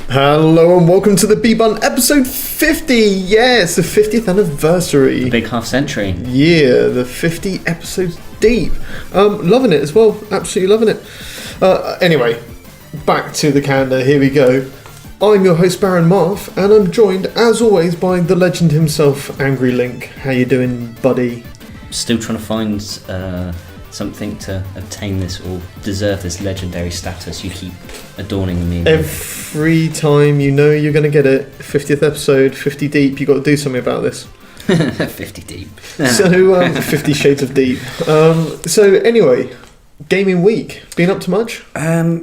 Hello and welcome to the B-Bun episode 50. Yes, the 50th anniversary. The big half century. Yeah, the 50 episodes deep. Loving it as well. Absolutely loving it. Anyway, back to the calendar. Here we go. I'm your host Baron Marf, and I'm joined as always by the legend himself, Angry Link. How you doing, buddy? Still trying to find something to obtain this or deserve this legendary status you keep adorning me with. Every time you know you're going to get it, 50th episode, 50 deep, you got to do something about this. 50 deep. So, 50 shades of deep. So anyway, gaming week. Been up to much?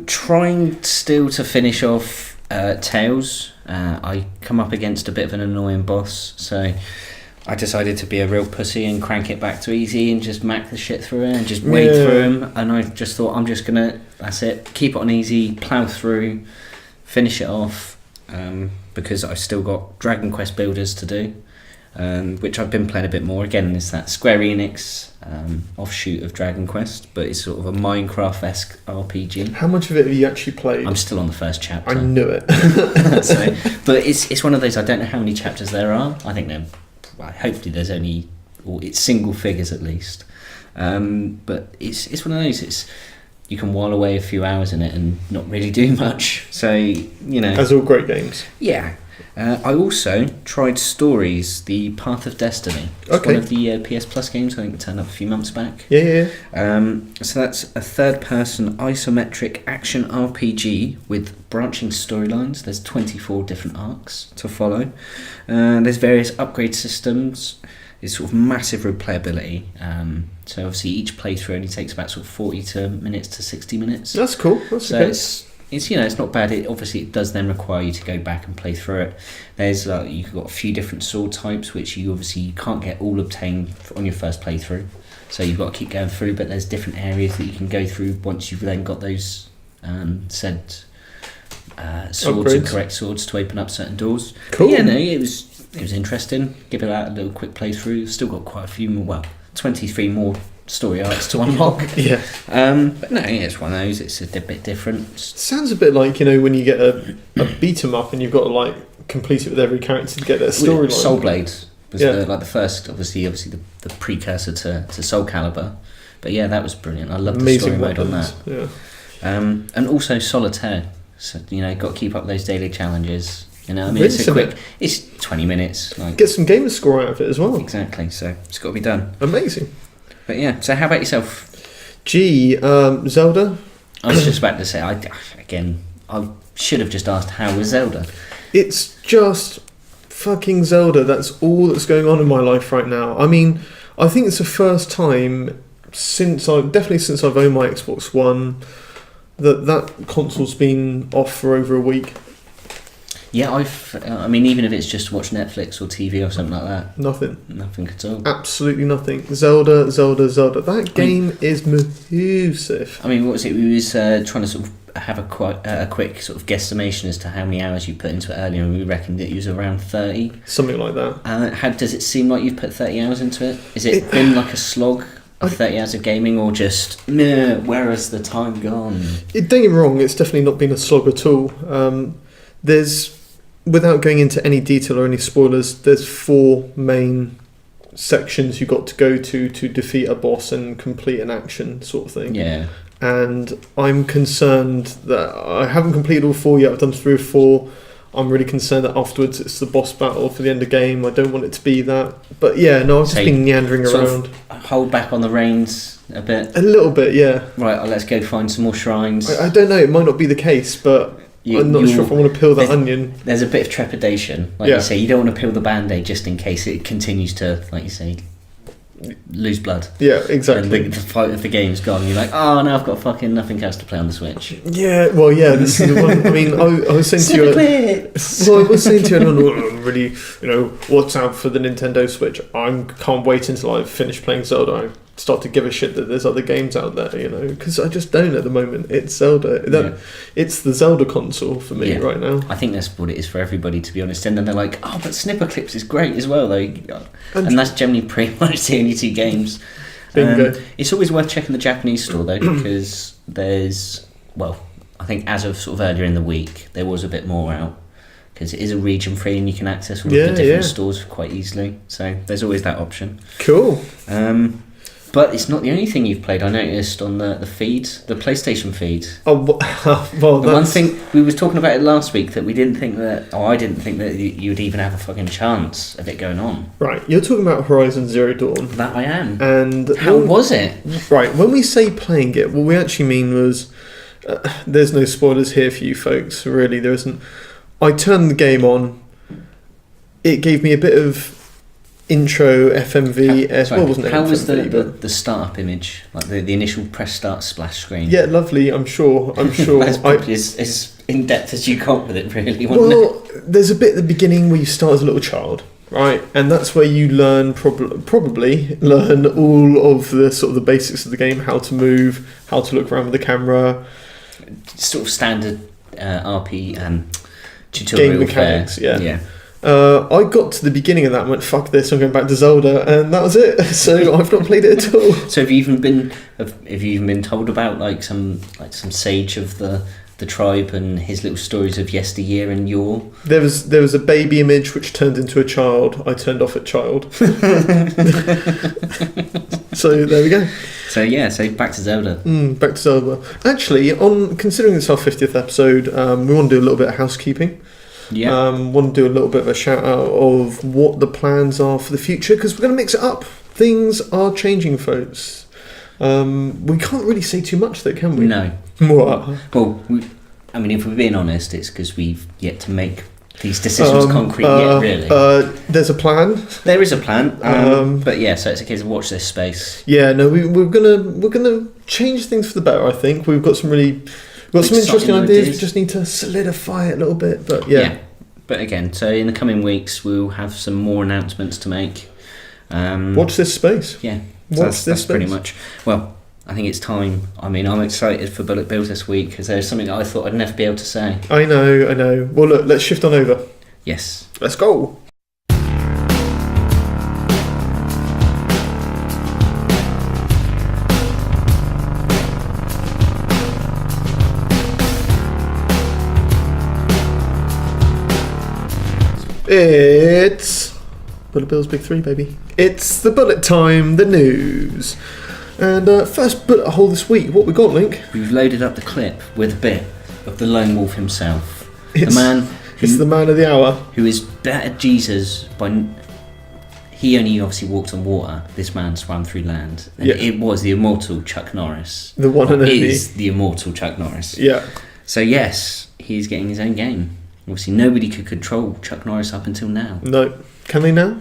Trying still to finish off Tales. I come up against a bit of an annoying boss, so I decided to be a real pussy and crank it back to easy and just mac the shit through it and just wade through him. And I just thought, I'm just gonna, that's it, keep it on easy, plough through, finish it off, because I've still got Dragon Quest builders to do, which I've been playing a bit more. Again, it's that Square Enix offshoot of Dragon Quest, but it's sort of a Minecraft-esque RPG. How much of it have you actually played? I'm still on the first chapter. I knew it. But it's one of those, I don't know how many chapters there are. I think hopefully there's only, or it's single figures at least. But it's one of those, you can while away a few hours in it and not really do much. So, you know. As all great games. Yeah. I also tried Stories, The Path of Destiny. It's one of the PS Plus games, I think it turned up a few months back. Yeah. So that's a third-person isometric action RPG with branching storylines. There's 24 different arcs to follow. There's various upgrade systems. It's sort of massive replayability. So obviously each playthrough only takes about sort of 40 minutes to 60 minutes. That's cool. That's okay. It's it's not bad. It does then require you to go back and play through it. There's you've got a few different sword types which you can't get all obtained on your first playthrough. So you've got to keep going through, but there's different areas that you can go through once you've then got those said swords Upgrades. And correct swords to open up certain doors. Cool. But yeah, no, it was interesting. Give it out a little quick playthrough. Still got quite a few more. Well, 23 more story arcs to unlock. Yeah. But no, it's one of those. It's a bit different. Sounds a bit like, when you get a beat 'em up and you've got to complete it with every character to get their storyline. Soul Blade was the first, obviously the precursor to Soul Calibur. But yeah, that was brilliant. I love the story mode on that. Yeah. And also Solitaire. So got to keep up those daily challenges. Really it's 20 minutes. Get some gamer score out of it as well. Exactly. So it's got to be done. Amazing. But yeah, so how about yourself? Zelda. I was just about to say, I should have just asked, how was Zelda? It's just fucking Zelda. That's all that's going on in my life right now. I mean, I think it's the first time since I've owned my Xbox One that console's been off for over a week. Yeah, even if it's just to watch Netflix or TV or something like that. Nothing at all. Absolutely nothing. Zelda. That game is massive. I mean, what was it? We was trying to sort of have a quick sort of guesstimation as to how many hours you put into it earlier, and we reckoned it was around 30. Something like that. How does it seem like you've put 30 hours into it? Is it been like a slog of 30 hours of gaming, or just, meh, where has the time gone? Don't get me wrong, it's definitely not been a slog at all. Without going into any detail or any spoilers, there's 4 main sections you got to go to defeat a boss and complete an action sort of thing. Yeah. And I'm concerned that I haven't completed all 4 yet. I've done 3 or 4. I'm really concerned that afterwards it's the boss battle for the end of the game. I don't want it to be that. But yeah, no, I've just been meandering around. Hold back on the reins a bit? A little bit, yeah. Right, let's go find some more shrines. I don't know, it might not be the case, but I'm not sure if I want to peel that onion. There's a bit of trepidation. Like you say, you don't want to peel the Band-Aid just in case it continues to, like you say, lose blood. Yeah, exactly. And the fight of the game's gone. You're like, oh, now I've got fucking nothing else to play on the Switch. Yeah, well, yeah, this is the one. I mean, I was saying to you... I was saying to you, really, watch out for the Nintendo Switch. I can't wait until I've finished playing Zelda. start to give a shit that there's other games out there, because I just don't at the moment. It's Zelda. It's the Zelda console for me right now. I think that's what it is for everybody, to be honest. And then they're like, oh, but Snipper Clips is great as well, though. And that's generally pretty much the only 2 games. It's always worth checking the Japanese store, though, because there's, I think as of sort of earlier in the week, there was a bit more out. Because it is a region free and you can access all of the different stores quite easily. So there's always that option. Cool. But it's not the only thing you've played. I noticed on the feed, the PlayStation feed. Oh, well, the one thing we was talking about it last week that we didn't think that, I didn't think that you'd even have a fucking chance of it going on. Right, you're talking about Horizon Zero Dawn. That I am. And how was it? Right, when we say playing it, what we actually mean was, there's no spoilers here for you folks. Really, there isn't. I turned the game on. It gave me a bit of intro FMV. How was the startup image, like the initial press start splash screen? Yeah, lovely. I'm sure. That's probably as in depth as you got with it, really. Wasn't it? There's a bit at the beginning where you start as a little child, right, and that's where you learn probably learn all of the sort of the basics of the game, how to move, how to look around with the camera, sort of standard RP and tutorial game mechanics. Yeah. I got to the beginning of that and went, fuck this, I'm going back to Zelda, and that was it. So I've not played it at all. So have you even been told about like some sage of the tribe and his little stories of yesteryear and yore? There was a baby image which turned into a child. I turned off at child. So there we go. So back to Zelda. Back to Zelda. Actually, considering it's our 50th episode, we want to do a little bit of housekeeping. Yeah. Want to do a little bit of a shout out of what the plans are for the future, because we're going to mix it up. Things are changing, folks. We can't really say too much though, can we? No. What? Well, if we're being honest, it's because we've yet to make these decisions concrete yet, really. There's a plan. There is a plan. But yeah, so it's a case of watch this space. Yeah, no, we're gonna change things for the better, I think. We've got some interesting ideas. We just need to solidify it a little bit, but yeah. But again, so in the coming weeks we'll have some more announcements to make. Watch this space. Yeah. So that's pretty much. Well, I think it's time. I'm excited for Bullet Bills this week because there's something that I thought I'd never be able to say. I know. Well, look, let's shift on over. Yes. Let's go. It's Bullet Bills Big 3, baby. It's the bullet time, the news. And first bullet hole this week, what we got, Link? We've loaded up the clip with a bit of the lone wolf himself. It's the man of the hour. Who is better Jesus by... He only obviously walked on water. This man swam through land. And it was the immortal Chuck Norris. The one and only. Is the immortal Chuck Norris. Yeah. So yes, he's getting his own game. Obviously nobody could control Chuck Norris up until now. No. Can they now?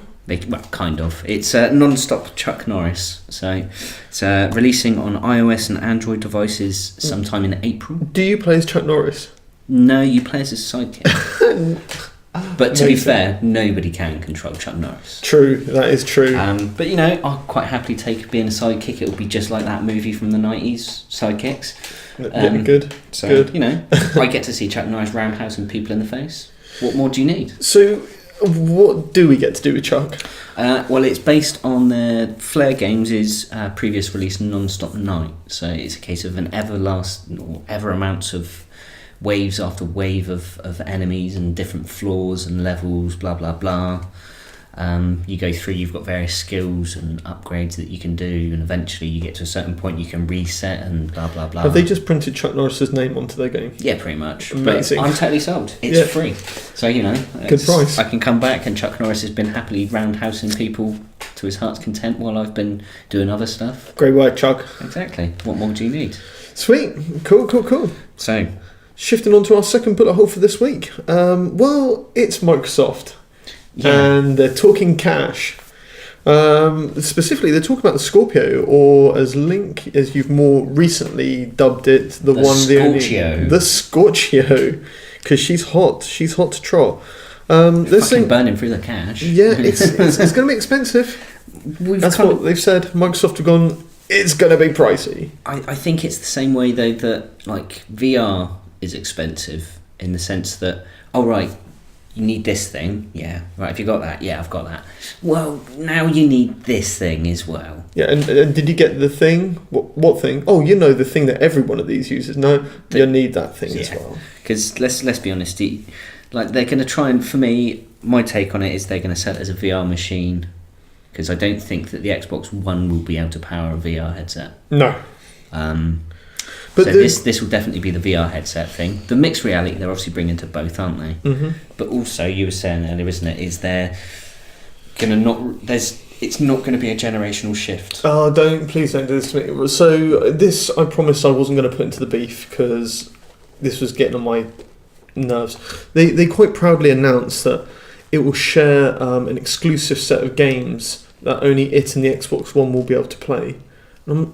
Kind of. It's non-stop Chuck Norris. So it's releasing on iOS and Android devices sometime in April. Do you play as Chuck Norris? No, you play as his sidekick. But to be fair, nobody can control Chuck Norris. True, that is true. But I'll quite happily take being a sidekick. It'll be just like that movie from the 90s, Sidekicks. Good. So, good. I get to see Chuck Norris roundhousing people in the face. What more do you need? So, what do we get to do with Chuck? Well, it's based on the Flare Games' previous release, Non-Stop Night. So it's a case of an ever amounts of waves after wave of enemies and different floors and levels, blah, blah, blah. You go through, you've got various skills and upgrades that you can do, and eventually you get to a certain point you can reset and blah, blah, blah. Have they just printed Chuck Norris's name onto their game? Yeah, pretty much. Amazing. But I'm totally sold. It's free. So, good price. I can come back and Chuck Norris has been happily roundhousing people to his heart's content while I've been doing other stuff. Great work, Chuck. Exactly. What more do you need? Sweet. Cool. So, shifting on to our second bullet hole for this week. It's Microsoft. Yeah. And they're talking cash. Specifically, they're talking about the Scorpio, or as Link, as you've more recently dubbed it, the Scorpio, because she's hot. She's hot to trot. Fucking burning through the cash. Yeah, it's going to be expensive. That's what they've said. Microsoft have gone, it's going to be pricey. I think it's the same way though that like VR is expensive in the sense that, oh right, you need this thing, yeah, right, have you got that? Yeah, I've got that. Well, now you need this thing as well. Yeah, and did you get the thing? What thing? Oh, you know, the thing that every one of these uses. No, you need that thing as well. Because let's be honest, like they're going to try and, for me, my take on it is they're going to sell it as a VR machine, because I don't think that the Xbox One will be able to power a VR headset. No. But so this will definitely be the VR headset thing. The mixed reality they're obviously bringing to both, aren't they? Mm-hmm. But also, you were saying earlier, isn't it? Is there gonna not? It's not going to be a generational shift. Oh, please don't do this to me. So this, I promised I wasn't going to put into the beef because this was getting on my nerves. They quite proudly announced that it will share an exclusive set of games that only it and the Xbox One will be able to play.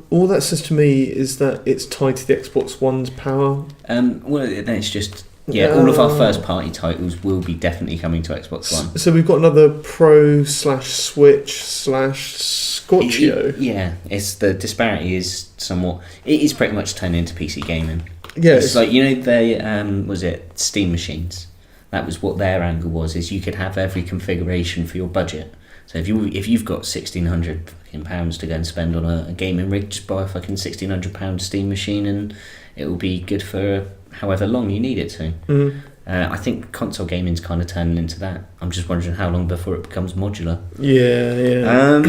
All that says to me is that it's tied to the Xbox One's power. Well, then it's just all of our first party titles will be definitely coming to Xbox One. So we've got another Pro/Switch/Scorchio. Yeah, it's the disparity is somewhat. It is pretty much turned into PC gaming. Yeah, it's like, you know, they was it Steam machines. That was what their angle was. Is you could have every configuration for your budget. So if you've got £1,600 to go and spend on a gaming rig, just buy a fucking £1,600 Steam machine and it will be good for however long you need it to. Mm-hmm. I think console gaming's kind of turning into that. I'm just wondering how long before it becomes modular. Yeah.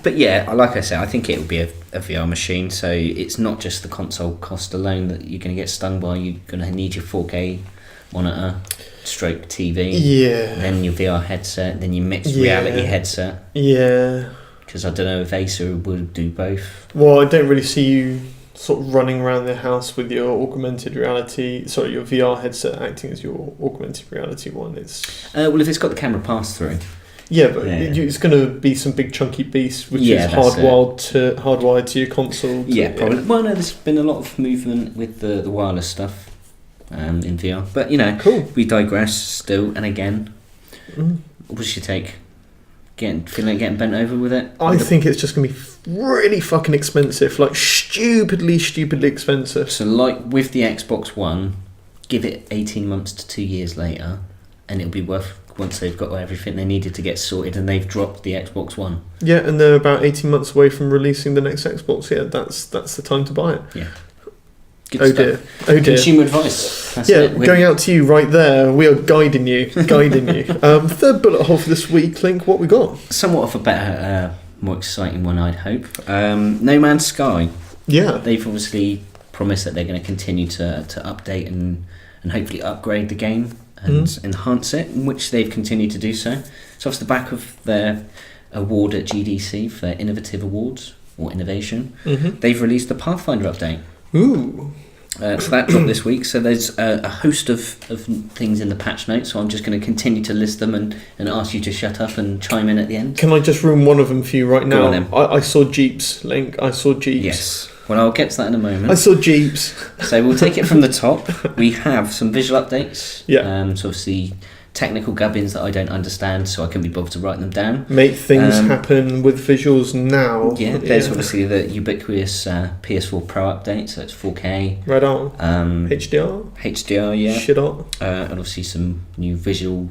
But yeah, like I said, I think it will be a VR machine. So it's not just the console cost alone that you're going to get stung by. You're going to need your 4K monitor, stroke TV, then your VR headset, then your mixed reality headset. Yeah. Because I don't know if Acer will do both. Well, I don't really see you sort of running around the house with your your VR headset acting as your augmented reality one. It's well, if it's got the camera pass through. Yeah, but it's going to be some big chunky beast which is hardwired to your console. Yeah, probably. Well, no, there's been a lot of movement with the wireless stuff. In VR, but you know, cool. We digress still, and again, what's your take? Feeling like getting bent over with it? I think it's just going to be really fucking expensive, like stupidly expensive. So, like with the Xbox One, give it 18 months to 2 years later, and it'll be worth once they've got everything they needed to get sorted, and they've dropped the Xbox One. Yeah, and they're about 18 months away from releasing the next Xbox. Yeah, that's the time to buy it. Yeah. Good stuff. Dear. Consumer advice. That's going out to you right there. We are guiding you. Third bullet hole for this week, Link. What we got? Somewhat of a better, more exciting one, I'd hope. No Man's Sky. Yeah. They've obviously promised that they're going to continue to update and hopefully upgrade the game and enhance it, which they've continued to do so. So off the back of their award at GDC for Innovative Awards or Innovation, they've released the Pathfinder update. Ooh. So that dropped this week. So there's a host of things in the patch notes. So I'm just going to continue to list them and ask you to shut up and chime in at the end. Can I just ruin one of them for you right now? Go on, then. I saw Jeeps, Link. I saw Jeeps. Yes. Well, I'll get to that in a moment. I saw Jeeps. So we'll take it from the top. We have some visual updates. Yeah. So obviously technical gubbins that I don't understand, so I can be bothered to write them down. Make things happen with visuals now. Yeah, there's obviously the ubiquitous PS4 Pro update, so it's 4K. Right on. HDR, yeah. Shit on. And obviously some new visual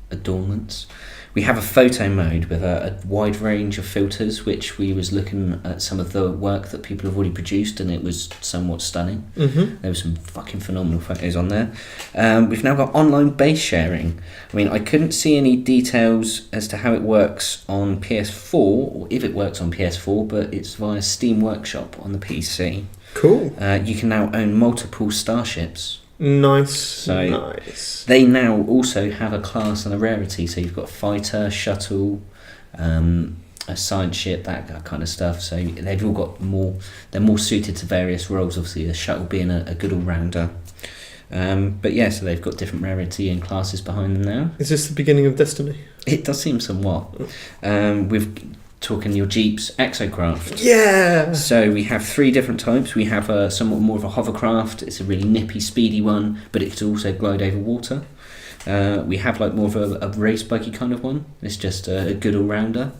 adornments. We have a photo mode with a wide range of filters, which we was looking at some of the work that people have already produced, and it was somewhat stunning. Mm-hmm. There were some fucking phenomenal photos on there. We've now got online base sharing. I mean, I couldn't see any details as to how it works on PS4, or if it works on PS4, but it's via Steam Workshop on the PC. Cool. You can now own multiple starships. Nice. They now also have a class and a rarity. So you've got fighter, shuttle, a science ship, that kind of stuff. So they've all got more. They're more suited to various roles. Obviously, the shuttle being a good all-rounder. But yeah, so they've got different rarity and classes behind them now. Is this the beginning of Destiny? It does seem somewhat. We've talking your Jeep's exocraft. Yeah. So we have 3 different types. We have a somewhat more of a hovercraft. It's a really nippy, speedy one, but it can also glide over water. We have like more of a race buggy kind of one. It's just a good all-rounder.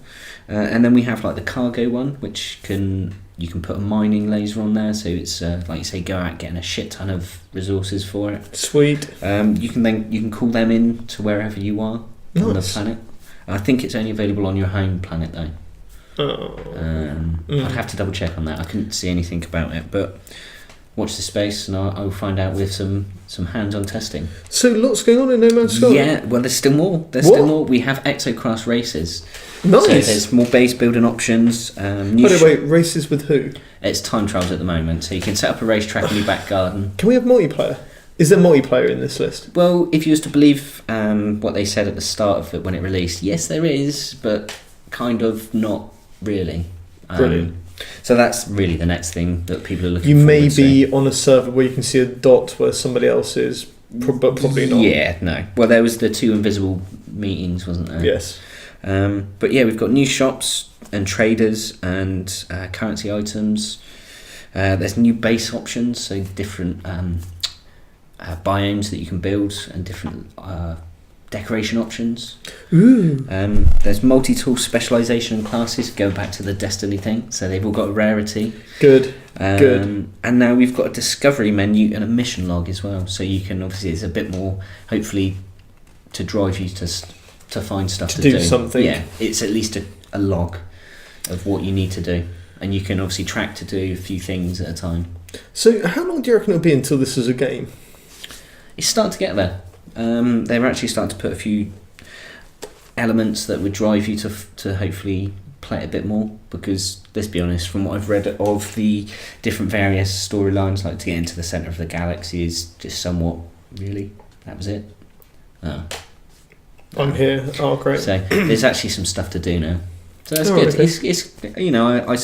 And then we have like the cargo one, which can You can put a mining laser on there, so it's like you say, go out getting a shit ton of resources for it. Sweet. You can call them in to wherever you are on the planet. I think it's only available on your home planet though. I'd have to double check on that. I couldn't see anything about it, but watch the space and I'll find out with some hands-on testing. So lots going on in No Man's Sky. Yeah, well, there's still more. Still more. We have exoclass races. Nice. So there's more base building options. Wait, races with who? It's time trials at the moment, so you can set up a racetrack in your back garden. Can we have multiplayer? Is there multiplayer in this list? Well, if you was to believe what they said at the start of it when it released, yes, there is, but kind of not really. Brilliant. So that's really the next thing that people are looking for. You may be on a server where you can see a dot where somebody else is, but probably not. Yeah, no. Well, there was the 2 invisible meetings, wasn't there? Yes. But yeah, we've got new shops and traders and currency items. There's new base options, so different biomes that you can build and different decoration options. Ooh. There's multi-tool specialisation and classes, going back to the Destiny thing, so they've all got a rarity. Good. Good. And now we've got a discovery menu and a mission log as well, so you can obviously, it's a bit more, hopefully, to drive you to find stuff to do something. Yeah, it's at least a log of what you need to do, and you can obviously track to do a few things at a time. So how long do you reckon it'll be until this is a game? It's starting to get there. They're actually starting to put a few elements that would drive you to hopefully play it a bit more, because let's be honest, from what I've read of the different various storylines, like to get into the centre of the galaxy is just somewhat, really, that was it. Oh. I'm here. Oh, great. So there's actually some stuff to do now. So that's good. Okay. It's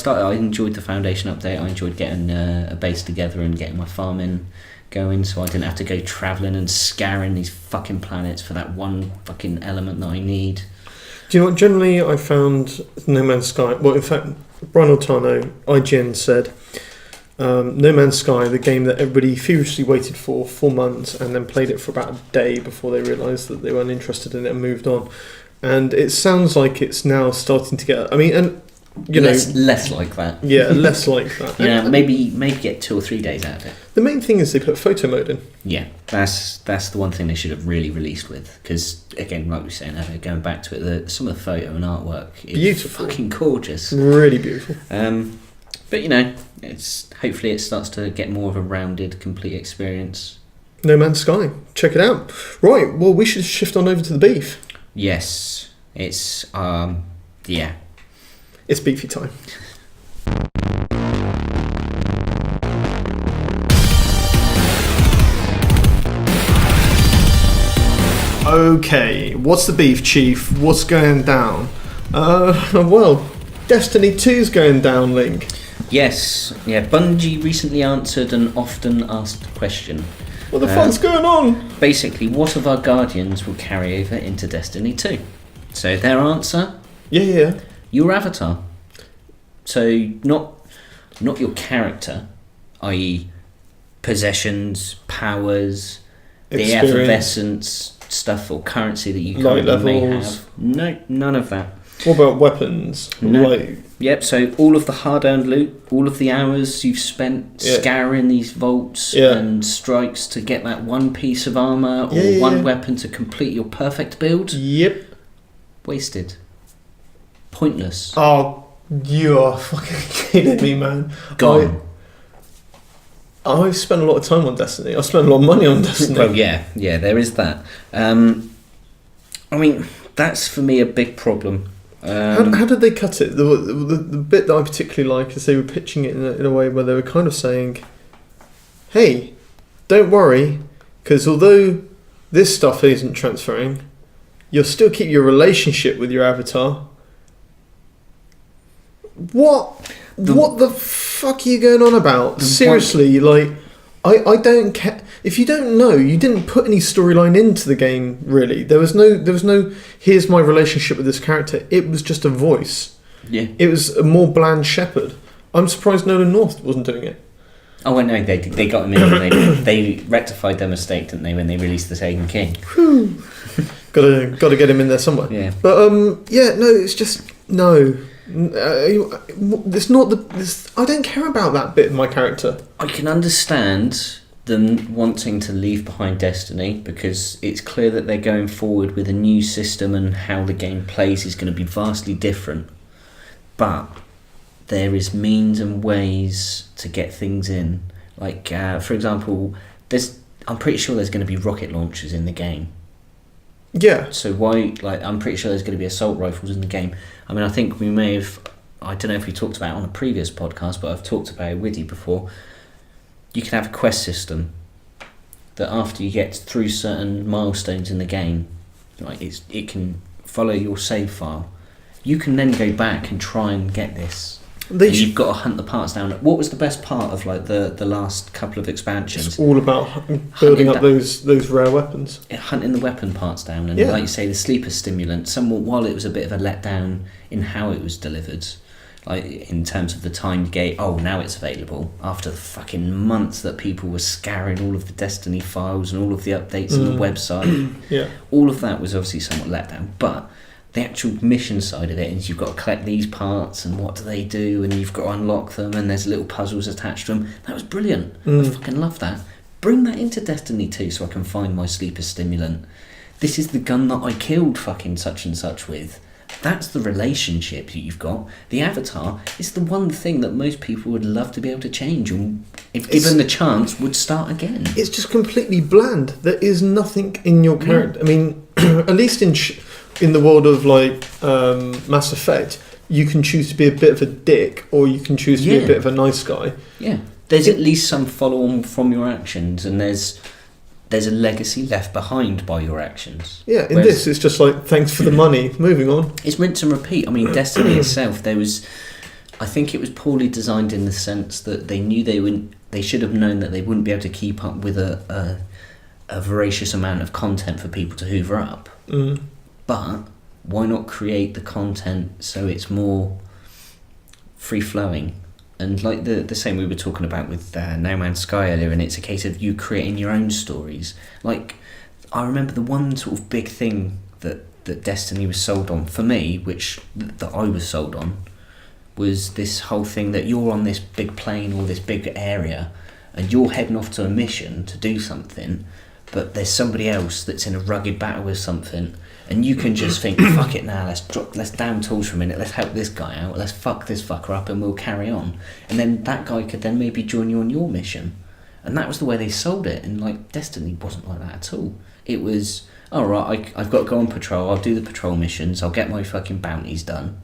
I enjoyed the Foundation update. I enjoyed getting a base together and getting my farming going, so I didn't have to go travelling and scouring these fucking planets for that one fucking element that I need. Do you know what? Generally, I found No Man's Sky. Well, in fact, Brian Altano, IGN said, No Man's Sky, the game that everybody feverishly waited for 4 months and then played it for about a day before they realised that they weren't interested in it and moved on. And it sounds like it's now starting to get. I mean, and you know, less like that. Yeah, less like that. Yeah, maybe get 2 or 3 days out of it. The main thing is they put photo mode in. Yeah, that's the one thing they should have really released with, because again, like we were saying earlier, going back to it, some of the photo and artwork is beautiful, fucking gorgeous, really beautiful. But you know, hopefully it starts to get more of a rounded, complete experience. No Man's Sky, check it out. Right, well, we should shift on over to the beef. Yes, it's yeah. It's beefy time. Okay, what's the beef, Chief? What's going down? Well, Destiny 2's going down, Link. Yes, yeah. Bungie recently answered an often asked question. What the fuck's going on? Basically, what of our Guardians will carry over into Destiny 2? So their answer? Yeah. Your avatar. So not your character, i.e. possessions, powers, the effervescence stuff or currency that you currently may have. No, none of that. What about weapons? No. Yep, so all of the hard-earned loot, all of the hours you've spent scouring these vaults and strikes to get that one piece of armour or one weapon to complete your perfect build. Yep. Wasted. Pointless. Oh, you are fucking kidding me, man. Gone. I've spent a lot of time on Destiny. I've spent a lot of money on Destiny. Well, yeah, there is that. I mean, that's for me a big problem. How did they cut it? The bit that I particularly like is they were pitching it in a way where they were kind of saying, hey, don't worry, because although this stuff isn't transferring, you'll still keep your relationship with your avatar. What the fuck are you going on about? Seriously, like, I don't care. If you don't know, you didn't put any storyline into the game, really. There was no here's my relationship with this character. It was just a voice. Yeah. It was a more bland shepherd. I'm surprised Nolan North wasn't doing it. Oh, well, no, they got him in and they rectified their mistake, didn't they, when they released the Taken King? Gotta get him in there somewhere. Yeah. But, no, it's just, no. It's not I don't care about that bit of my character. I can understand them wanting to leave behind Destiny because it's clear that they're going forward with a new system and how the game plays is going to be vastly different. But there is means and ways to get things in. Like, for example, I'm pretty sure there's going to be rocket launchers in the game. Yeah. So why, I'm pretty sure there's going to be assault rifles in the game. I mean, I think we may have, I don't know if we talked about it on a previous podcast, but I've talked about it with you before. You can have a quest system that after you get through certain milestones in the game, it can follow your save file. You can then go back and try and get this. You've got to hunt the parts down. What was the best part of the last couple of expansions? It's all about building up those rare weapons. Hunting the weapon parts down, and like you say, the sleeper stimulant. While it was a bit of a letdown in how it was delivered, like in terms of the time gate. Oh, now it's available after the fucking months that people were scouring all of the Destiny files and all of the updates on the website. Yeah, all of that was obviously somewhat letdown, but the actual mission side of it is you've got to collect these parts and what do they do, and you've got to unlock them, and there's little puzzles attached to them. That was brilliant. I fucking love that. Bring that into Destiny 2 so I can find my sleeper stimulant. This is the gun that I killed fucking such and such with. That's the relationship that you've got. The avatar is the one thing that most people would love to be able to change, and if given the chance would start again. It's just completely bland. There is nothing in your character. I mean, at least in the world of Mass Effect, you can choose to be a bit of a dick, or you can choose to be a bit of a nice guy. Yeah, there's at least some follow-on from your actions, and there's a legacy left behind by your actions. Yeah, in this, it's just thanks for the money, moving on. It's rinse and repeat. I mean, Destiny itself, I think it was poorly designed in the sense that they knew they should have known that they wouldn't be able to keep up with a voracious amount of content for people to hoover up. But why not create the content so it's more free-flowing? And like the same we were talking about with No Man's Sky earlier, and it's a case of you creating your own stories. Like, I remember the one sort of big thing that Destiny was sold on, for me, that I was sold on, was this whole thing that you're on this big plane or this big area, and you're heading off to a mission to do something, but there's somebody else that's in a rugged battle with something, and you can just think, fuck it now, let's down tools for a minute, let's help this guy out, let's fuck this fucker up, and we'll carry on. And then that guy could then maybe join you on your mission. And that was the way they sold it, and Destiny wasn't like that at all. It was, alright, I've got to go on patrol, I'll do the patrol missions, I'll get my fucking bounties done,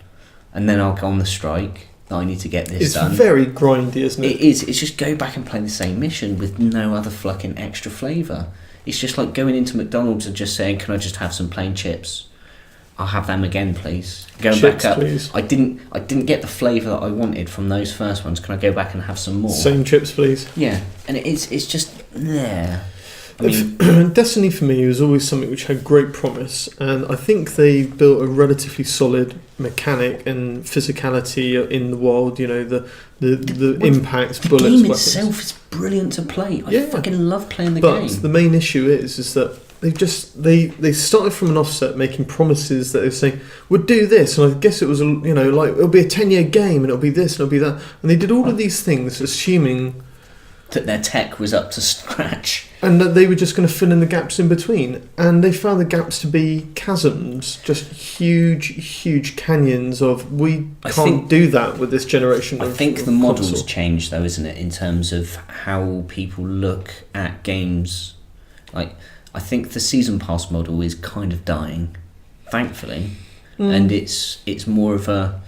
and then I'll go on the strike, I need to get this done. It's very grindy, isn't it? It is, it's just go back and play the same mission with no other fucking extra flavour. It's just like going into McDonald's and just saying, can I just have some plain chips? I'll have them again, please. Going chips, back up. Please. I didn't get the flavour that I wanted from those first ones. Can I go back and have some more? Same chips, please. Yeah, and it's just there. I mean, Destiny for me was always something which had great promise, and I think they built a relatively solid mechanic and physicality in the world. You know, the impacts, bullets, the game weapons. itself is brilliant to play. I fucking love playing the game. But the main issue is that they started from an offset making promises that they were saying we'll do this, and I guess it was it'll be a 10-year game and it'll be this and it'll be that, and they did all of these things assuming that their tech was up to scratch and that they were just going to fill in the gaps in between, and they found the gaps to be chasms, just huge canyons of we can't do that with this generation. I think the model's changed though, isn't it, in terms of how people look at games. Like, I think the season pass model is kind of dying, thankfully, and it's more of a,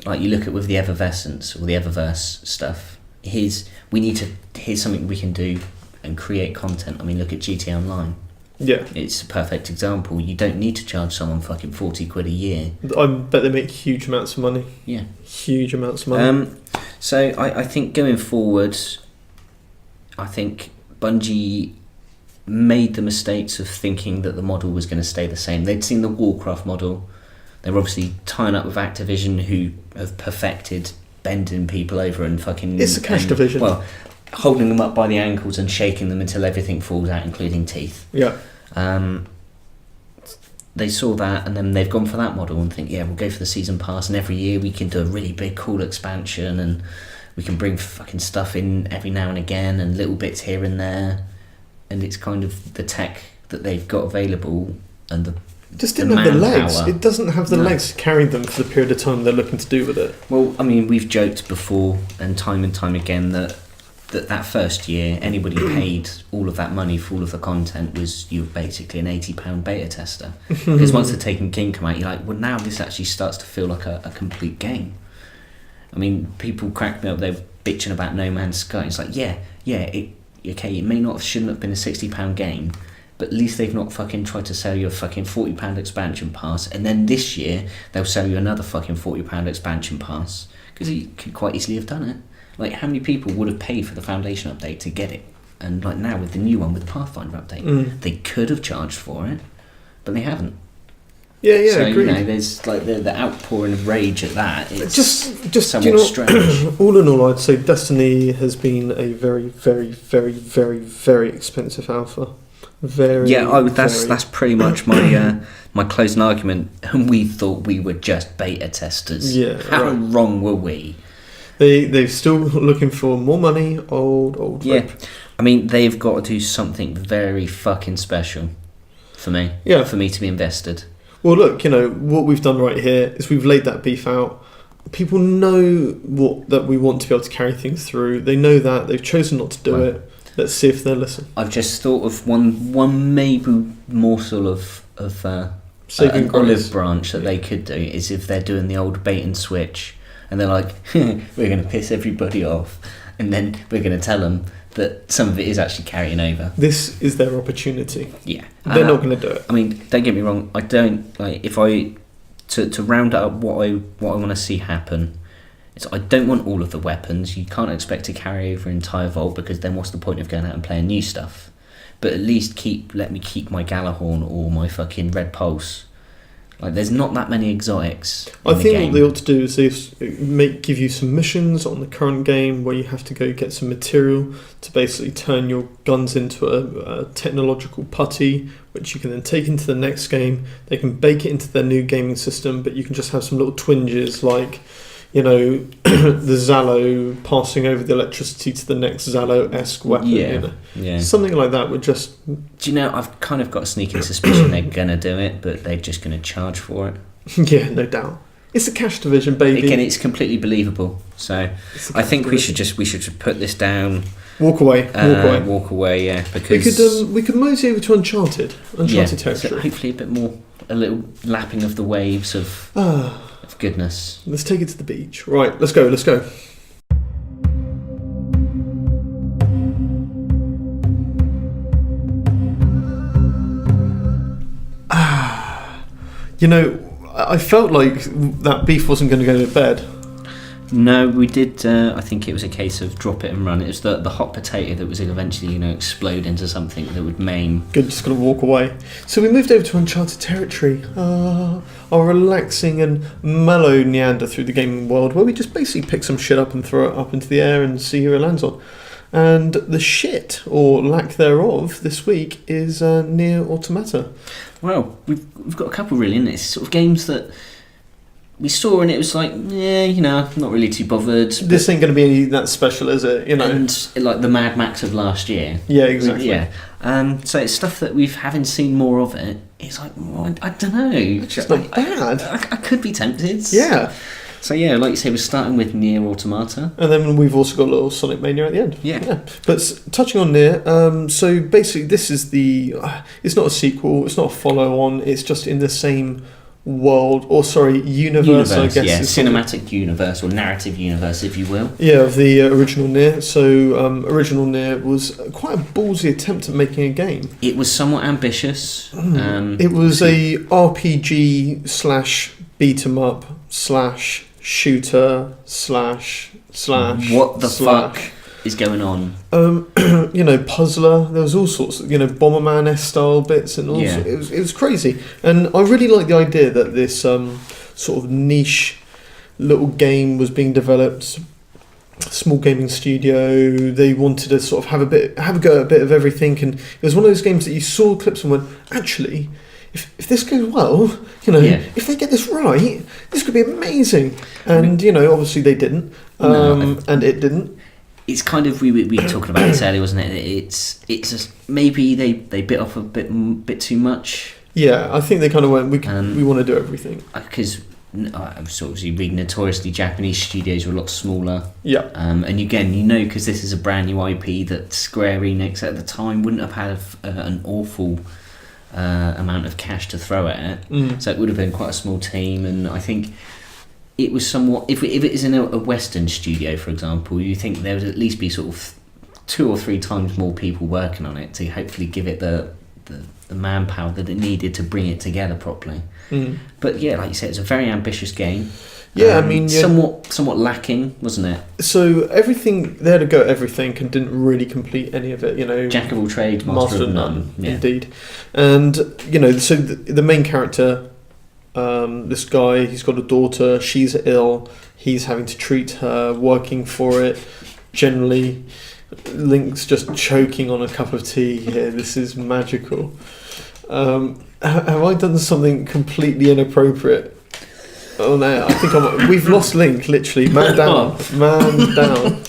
like, you look at with the Eververse or the Eververse stuff. Here's something we can do and create content. I mean, look at GTA Online. Yeah, it's a perfect example. You don't need to charge someone fucking 40 quid a year. I bet they make huge amounts of money. Yeah, huge amounts of money. So I think going forward, I think Bungie made the mistakes of thinking that the model was going to stay the same. They'd seen the Warcraft model. They were obviously tying up with Activision, who have perfected bending people over and fucking... It's a cash division. Well, holding them up by the ankles and shaking them until everything falls out, including teeth. Yeah. they saw that, and then they've gone for that model and think, yeah, we'll go for the season pass, and every year we can do a really big, cool expansion, and we can bring fucking stuff in every now and again, and little bits here and there, and it's kind of the tech that they've got available, and the just didn't have the legs. manpower. It doesn't have the legs to carry them for the period of time they're looking to do with it. Well, I mean, we've joked before and time again that first year, anybody who paid all of that money for all of the content was you were basically an £80 beta tester. Because once the Taken King come out, you're like, well, now this actually starts to feel like a complete game. I mean, people cracked me up. They were bitching about No Man's Sky. It's like, it may not shouldn't have been a £60 game, but at least they've not fucking tried to sell you a fucking £40 expansion pass, and then this year they'll sell you another fucking £40 expansion pass, because you could quite easily have done it. Like, how many people would have paid for the Foundation update to get it? And like now with the new one, with the Pathfinder update, they could have charged for it, but they haven't. Yeah, so, agreed. There's like the outpouring of rage at that. It's just somewhat strange. All in all, I'd say Destiny has been a very, very, very, very, very expensive alpha. That's pretty much my my closing argument. And we thought we were just beta testers. Yeah, how wrong were we? They're still looking for more money. Old. Yeah, I mean, they've got to do something very fucking special for me. Yeah, for me to be invested. Well, look, what we've done right here is we've laid that beef out. People know that we want to be able to carry things through. They know that. They've chosen not to do it. Let's see if they'll listen. I've just thought of one maybe morsel of an olive branch that they could do is if they're doing the old bait and switch, and they're like, we're going to piss everybody off, and then we're going to tell them that some of it is actually carrying over. This is their opportunity. Yeah, they're not going to do it. I mean, don't get me wrong. I don't like if I to round up what I want to see happen. Is I don't want all of the weapons. You can't expect to carry over entire vault, because then what's the point of going out and playing new stuff? But at least let me keep my Galahorn or my fucking Red Pulse. Like, there's not that many exotics. I think what they ought to do is give you some missions on the current game where you have to go get some material to basically turn your guns into a technological putty, which you can then take into the next game. They can bake it into their new gaming system, but you can just have some little twinges like, the Zalo passing over the electricity to the next Zalo-esque weapon. Something like that would just... Do you know, I've kind of got a sneaking suspicion they're going to do it, but they're just going to charge for it. Yeah, no doubt. It's a cash division, baby. Again, it's completely believable. So I think we should put this down. Walk away. Yeah, because we could mosey over to Uncharted territory. So hopefully a little lapping of the waves of goodness. Let's take it to the beach. Right, let's go. I felt like that beef wasn't going to go to bed. No, we did. I think it was a case of drop it and run. It was the hot potato that was eventually, explode into something that would maim. Good, just got to walk away. So we moved over to Uncharted territory. Our relaxing and mellow neander through the gaming world, where we just basically pick some shit up and throw it up into the air and see who it lands on. And the shit, or lack thereof, this week is Nier Automata. Well, we've got a couple really, in this sort of games that we saw, and it was like, not really too bothered. This ain't going to be any that special, is it? And like the Mad Max of last year. Yeah, exactly. Yeah. So it's stuff that we haven't seen more of it. It's like, I don't know. It's just not bad. I could be tempted. Yeah. So yeah, like you say, we're starting with Nier Automata. And then we've also got a little Sonic Mania at the end. Yeah. But touching on Nier, so basically this is it's not a sequel, it's not a follow-on, it's just in the same world, universe, I guess. Yeah, cinematic universe, or narrative universe, if you will. Yeah, of the original Nier. So original Nier was quite a ballsy attempt at making a game. It was somewhat ambitious. It was a RPG / beat 'em up / shooter / what the fuck is going on? Puzzler. There was all sorts of Bomberman-esque style bits and all. Yeah. It was crazy, and I really like the idea that this sort of niche little game was being developed. Small gaming studio. They wanted to sort of have a go at a bit of everything, and it was one of those games that you saw clips and went, actually, if this goes well, if they get this right, this could be amazing. And obviously they didn't, and it didn't. It's kind of we were talking about this earlier, wasn't it? It's just maybe they bit off a bit too much. Yeah, I think they kind of went. We want to do everything because I was obviously reading notoriously Japanese studios were a lot smaller. Yeah. And again, because this is a brand new IP that Square Enix at the time wouldn't have had an awful amount of cash to throw at it. So it would have been quite a small team, and I think it was somewhat. If it is in a Western studio, for example, you think there would at least be sort of 2 or 3 times more people working on it to hopefully give it the manpower that it needed to bring it together properly. But yeah, like you said, it's a very ambitious game. Yeah, I mean, somewhat lacking, wasn't it? So everything they had to go at everything and didn't really complete any of it. Jack of all trades, master of none. Yeah. Indeed, and so the main character, this guy, he's got a daughter. She's ill. He's having to treat her, working for it. Generally, Link's just choking on a cup of tea here. This is magical. Have I done something completely inappropriate? Oh no, I think we've lost Link, literally. Man down. Man down.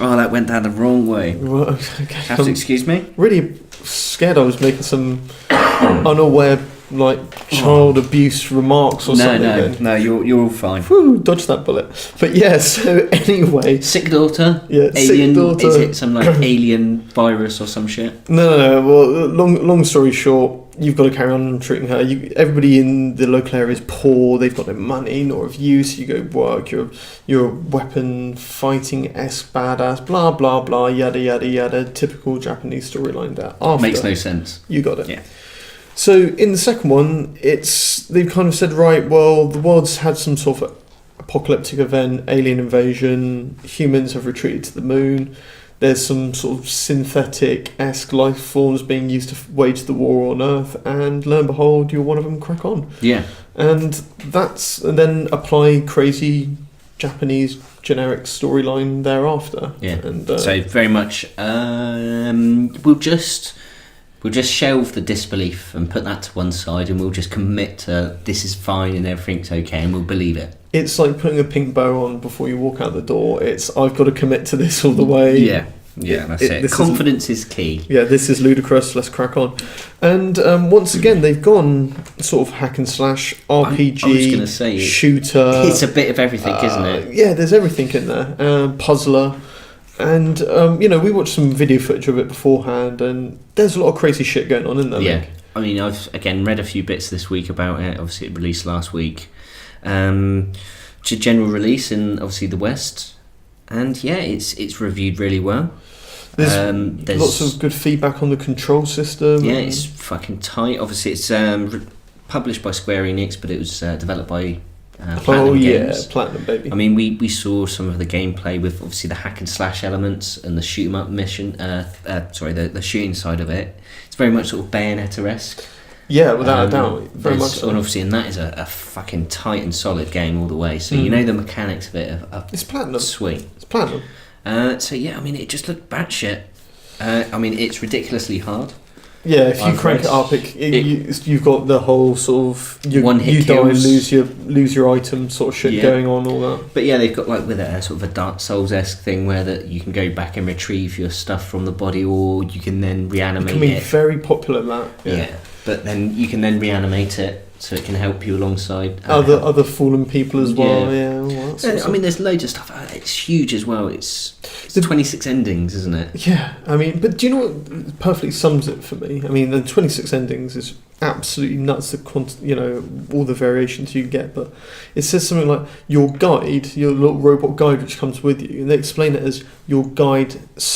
Oh, that went down the wrong way. Well, okay, Have to excuse me? Really scared I was making some unaware child abuse remarks or something. No, you're all fine. Whew, dodged that bullet. But yeah, so anyway. Sick daughter? Yeah, alien, sick daughter. Is it some alien virus or some shit? No. Well, long story short, you've got to carry on treating her. Everybody in the local area is poor. They've got no money nor of use. You go work. You're a weapon fighting-esque badass. Blah blah blah. Yada yada yada. Typical Japanese storyline. That makes no sense. You got it. Yeah. So in the second one, they've kind of said, right, well, the world's had some sort of apocalyptic event, alien invasion. Humans have retreated to the moon. There's some sort of synthetic-esque life forms being used to wage the war on Earth, and lo and behold, you're one of them. Crack on. Yeah. And then apply crazy Japanese generic storyline thereafter. Yeah. And so very much, we'll just shelve the disbelief and put that to one side, and we'll just commit to this is fine and everything's okay, and we'll believe it. It's like putting a pink bow on before you walk out the door. I've got to commit to this all the way. Yeah, that's it. Confidence is key. Yeah, this is ludicrous. Let's crack on. And once again, they've gone sort of hack and slash, RPG, I was gonna say, shooter. It's a bit of everything, isn't it? Yeah, there's everything in there. Puzzler. And, we watched some video footage of it beforehand, and there's a lot of crazy shit going on in there. Yeah. I mean, I've, again, read a few bits this week about it. Obviously, it released last week. To general release in, obviously, the West. And, yeah, it's reviewed really well. There's lots of good feedback on the control system. Yeah, it's fucking tight. Obviously, it's published by Square Enix, but it was developed by... Platinum Games. Platinum, baby. I mean, we saw some of the gameplay with obviously the hack and slash elements and the shoot 'em up mission. The shooting side of it. It's very much sort of Bayonetta-esque. Yeah, without a doubt, very much. So. And obviously, and that is a fucking tight and solid game all the way. So the mechanics of it are it's Platinum. Sweet. It's Platinum. So yeah, I mean, it just looked batshit. I mean, it's ridiculously hard. Yeah, if you crank it up, you've got the whole sort of you die and lose your item sort of shit going on, all that. But yeah, they've got like with it a sort of a Dark Souls-esque thing where that you can go back and retrieve your stuff from the body, or you can then reanimate it. It can be very popular, that. Yeah, but then you can then reanimate it so it can help you alongside other fallen people as well. Yeah, all that sort of I mean, there's loads of stuff. It's huge as well. It's 26 endings, isn't it? Yeah, I mean, but do you know what perfectly sums it for me? I mean, the 26 endings is absolutely nuts. All the variations you get, but it says something like your guide, your little robot guide, which comes with you, and they explain it as your guide /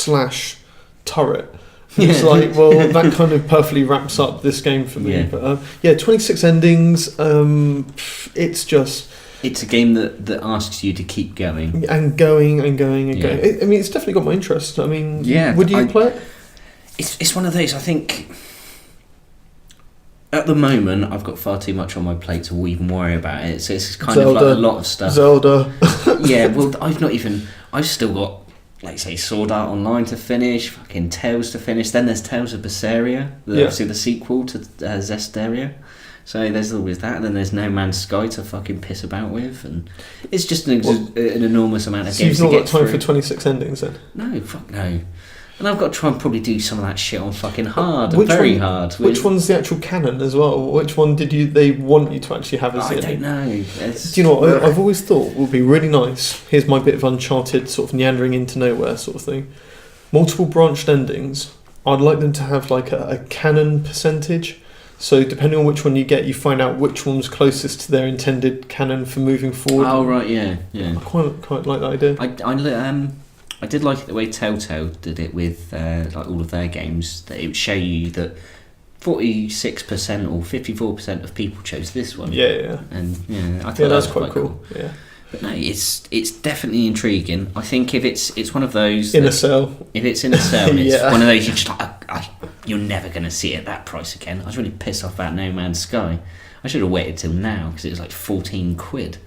turret. It's like, well, that kind of perfectly wraps up this game for me. Yeah. But 26 endings. It's a game that asks you to keep going. And going. I mean, it's definitely got my interest. I mean, would you play it? It's one of those, I think... At the moment, I've got far too much on my plate to even worry about it. So it's kind of like a lot of stuff. Zelda. Yeah, well, I've still got like say Sword Art Online to finish, fucking Tales to finish. Then there's Tales of Berseria, obviously the sequel to Zestiria. So there's always that, and then there's No Man's Sky to fucking piss about with, and it's just an enormous amount of games to get through. You've not got time for 26 endings then? No, fuck no. And I've got to try and probably do some of that shit on fucking hard, very hard. Which one's the actual canon as well? Which one they want you to actually have as the ending? I don't know. Do you know what I've always thought would be really nice? Here's my bit of Uncharted sort of meandering into nowhere sort of thing. Multiple branched endings. I'd like them to have like a canon percentage. So depending on which one you get, you find out which one's closest to their intended canon for moving forward. Oh right, yeah. I quite like that idea. I did like it the way Telltale did it with like all of their games. That it would show you that 46% or 54% of people chose this one. Yeah. And I thought that's quite cool. Yeah. But no, it's definitely intriguing. I think if it's one of those in a sale. If it's in a sale, and it's one of those you're just like, you're never going to see it at that price again. I was really pissed off about No Man's Sky. I should have waited till now because it was like 14 quid.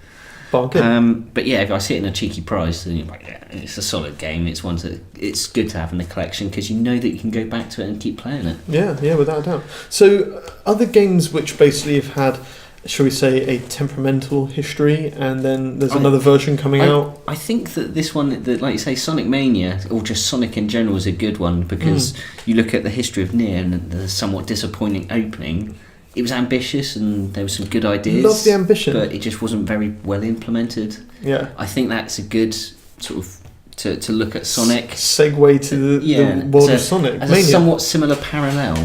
Bargain. But yeah, if I see it in a cheeky price, then you're like, yeah, it's a solid game. It's one that it's good to have in the collection because you know that you can go back to it and keep playing it. Yeah, without a doubt. So other games which basically have had, shall we say, a temperamental history, and then there's another version coming out. I think that this one, like you say, Sonic Mania, or just Sonic in general, is a good one because you look at the history of Nier and the somewhat disappointing opening. It was ambitious and there were some good ideas. Love the ambition. But it just wasn't very well implemented. Yeah. I think that's a good sort of to look at Sonic. Segue to the world of Sonic. As a somewhat similar parallel.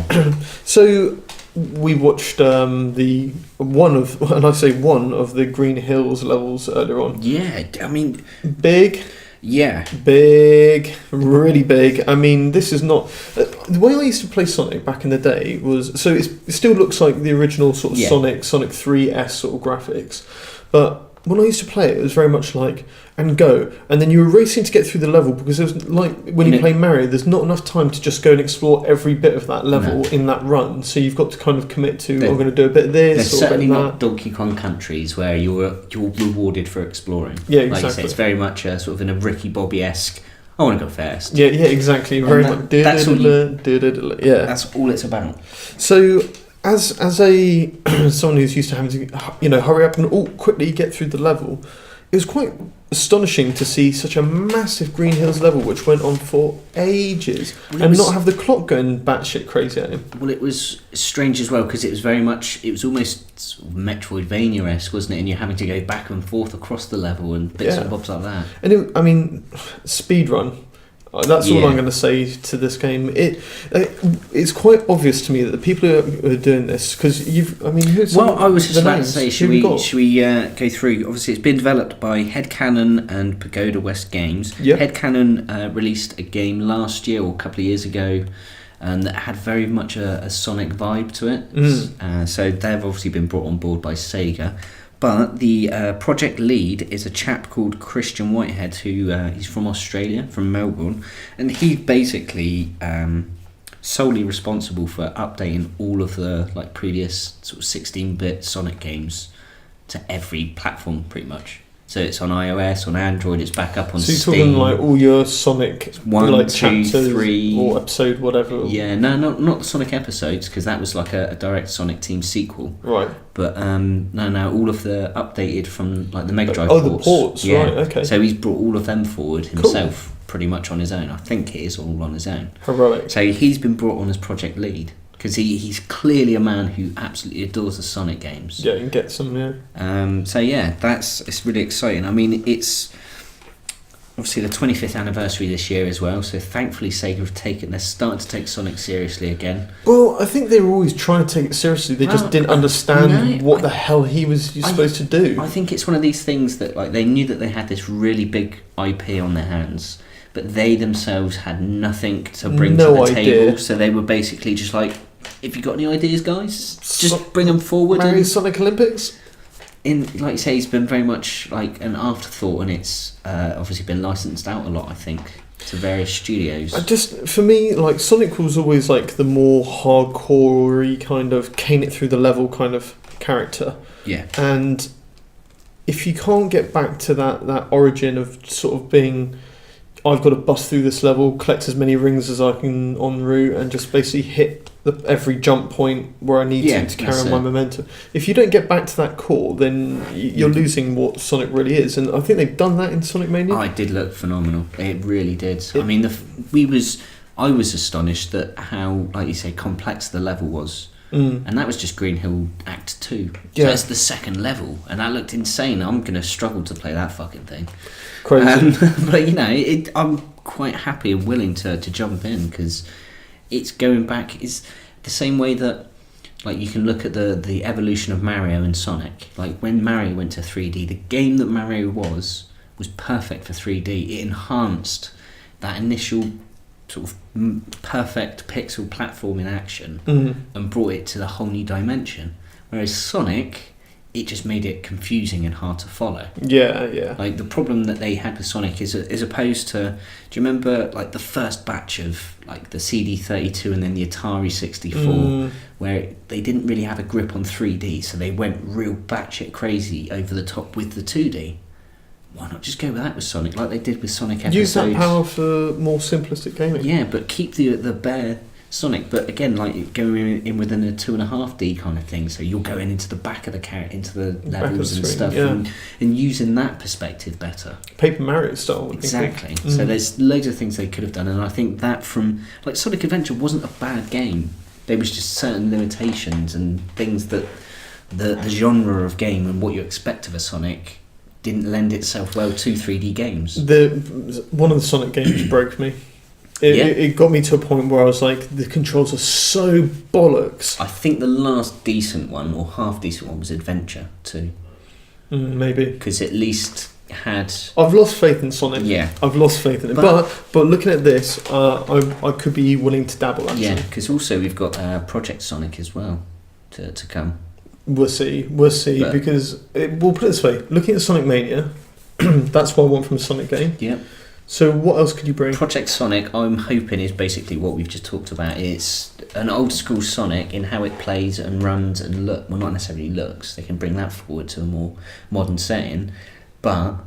So we watched one of the Green Hills levels earlier on. Yeah, I mean... Big. Yeah. Big. Really big. I mean, this is not... the way I used to play Sonic back in the day was... So it still looks like the original sort of Sonic 3S sort of graphics. But when I used to play it, it was very much like, and go. And then you were racing to get through the level because it was like when you play Mario, there's not enough time to just go and explore every bit of that level in that run. So you've got to kind of commit to, I'm going to do a bit of this. There's certainly not Donkey Kong countries where you're rewarded for exploring. Yeah, exactly. Like you say, it's very much sort of in a Ricky Bobby-esque, I want to go first. Yeah, exactly. Very much. That's all it's about. So... As someone who's used to having to hurry up and quickly get through the level, it was quite astonishing to see such a massive Green Hills level which went on for ages not have the clock going batshit crazy at him. Well, it was strange as well because it was almost sort of Metroidvania-esque, wasn't it? And you're having to go back and forth across the level and bits and bobs like that. And speedrun. That's all I'm going to say to this game. It's quite obvious to me that the people who are doing this, because I was just about to say, should we go through? Obviously, it's been developed by Headcanon and Pagoda West Games. Yep. Headcanon released a game last year or a couple of years ago, and that had very much a Sonic vibe to it. So they've obviously been brought on board by Sega. But the project lead is a chap called Christian Whitehead, who he's from Australia, from Melbourne, and he's basically solely responsible for updating all of the previous sort of 16-bit Sonic games to every platform, pretty much. So it's on iOS, on Android, it's back up on Steam. So you're talking all your Sonic 1, 2, chapters 3 or episode, whatever? Yeah, no, not the Sonic episodes, because that was like a direct Sonic Team sequel. Right. But no, all of the updated from the Mega Drive ports. Oh, the ports, right, okay. So he's brought all of them forward himself, pretty much on his own. I think it is all on his own. Heroic. So he's been brought on as project lead. Because he's clearly a man who absolutely adores the Sonic games. Yeah, you can get some, it's really exciting. I mean, it's obviously the 25th anniversary this year as well, so thankfully Sega they're starting to take Sonic seriously again. Well, I think they were always trying to take it seriously, they just didn't understand what the hell he was supposed to do. I think it's one of these things that they knew that they had this really big IP on their hands, but they themselves had nothing to bring to the table, so they were basically just like, if you got any ideas, guys, just bring them forward. Mario Sonic Olympics? Like you say, it's been very much like an afterthought, and it's obviously been licensed out a lot, I think, to various studios. For me, Sonic was always the more hardcore-y kind of cane it through the level kind of character. Yeah. And if you can't get back to that origin of sort of being... I've got to bust through this level, collect as many rings as I can en route, and just basically hit every jump point where I need to carry on my momentum. If you don't get back to that core, then you're losing what Sonic really is, and I think they've done that in Sonic Mania. Oh, it did look phenomenal. It really did. I mean, I was astonished at how, like you say, complex the level was. And that was just Green Hill Act 2. So that's the second level, and that looked insane. I'm going to struggle to play that fucking thing. Crazy. But, you know, I'm quite happy and willing to jump in, because it's going back. It's the same way that, like, you can look at the evolution of Mario and Sonic. Like, when Mario went to 3D, the game that Mario was perfect for 3D. It enhanced that initial sort of perfect pixel platforming action and brought it to the whole new dimension. Whereas Sonic, it just made it confusing and hard to follow. Yeah. Like, the problem that they had with Sonic is as opposed to, do you remember like the first batch of like the CD32 and then the Atari 64, where they didn't really have a grip on 3D, so they went real batshit crazy over the top with the 2D. Why not just go with that with Sonic, like they did with Sonic episodes? Use that power for more simplistic gaming. Yeah, but keep the bare Sonic. But again, like going in within a 2.5D kind of thing. So you're going into the back of the carrot, into the levels and stuff, and using that perspective better. Paper Mario style. Exactly. So there's loads of things they could have done, and I think that from like Sonic Adventure wasn't a bad game. There was just certain limitations and things that the genre of game and what you expect of a Sonic didn't lend itself well to 3D games. One of the Sonic games broke me. It got me to a point where I was like, the controls are so bollocks. I think the last decent one, or half decent one, was Adventure 2. Maybe. Because at least had... I've lost faith in Sonic. Yeah. I've lost faith in it. But looking at this, I could be willing to dabble, actually. Yeah, because also we've got Project Sonic as well to come. We'll see, because we'll put it this way, looking at Sonic Mania, that's what I want from a Sonic game. Yeah. So what else could you bring? Project Sonic, I'm hoping, is basically what we've just talked about. It's an old school Sonic in how it plays and runs and well, not necessarily looks. They can bring that forward to a more modern setting, but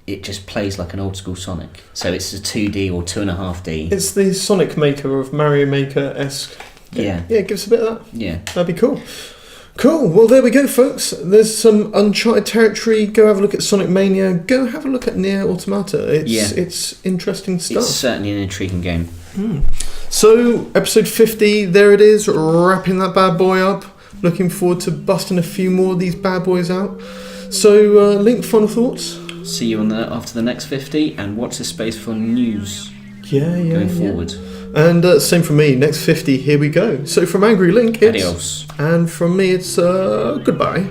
it just plays like an old school Sonic. So it's a 2D or 2.5D. It's the Sonic Maker of Mario Maker-esque. Yeah. Yeah, give us a bit of that. Yeah. That'd be cool. Cool, well there we go folks, there's some uncharted territory. Go have a look at Sonic Mania, go have a look at Nier Automata. It's interesting stuff. It's certainly an intriguing game. So episode 50, there it is, wrapping that bad boy up. Looking forward to busting a few more of these bad boys out. So Link, final thoughts? See you after the next 50, and watch the space for news going forward. And same from me, next 50, here we go. So from Angry Link, it's... Adios. And from me, it's goodbye.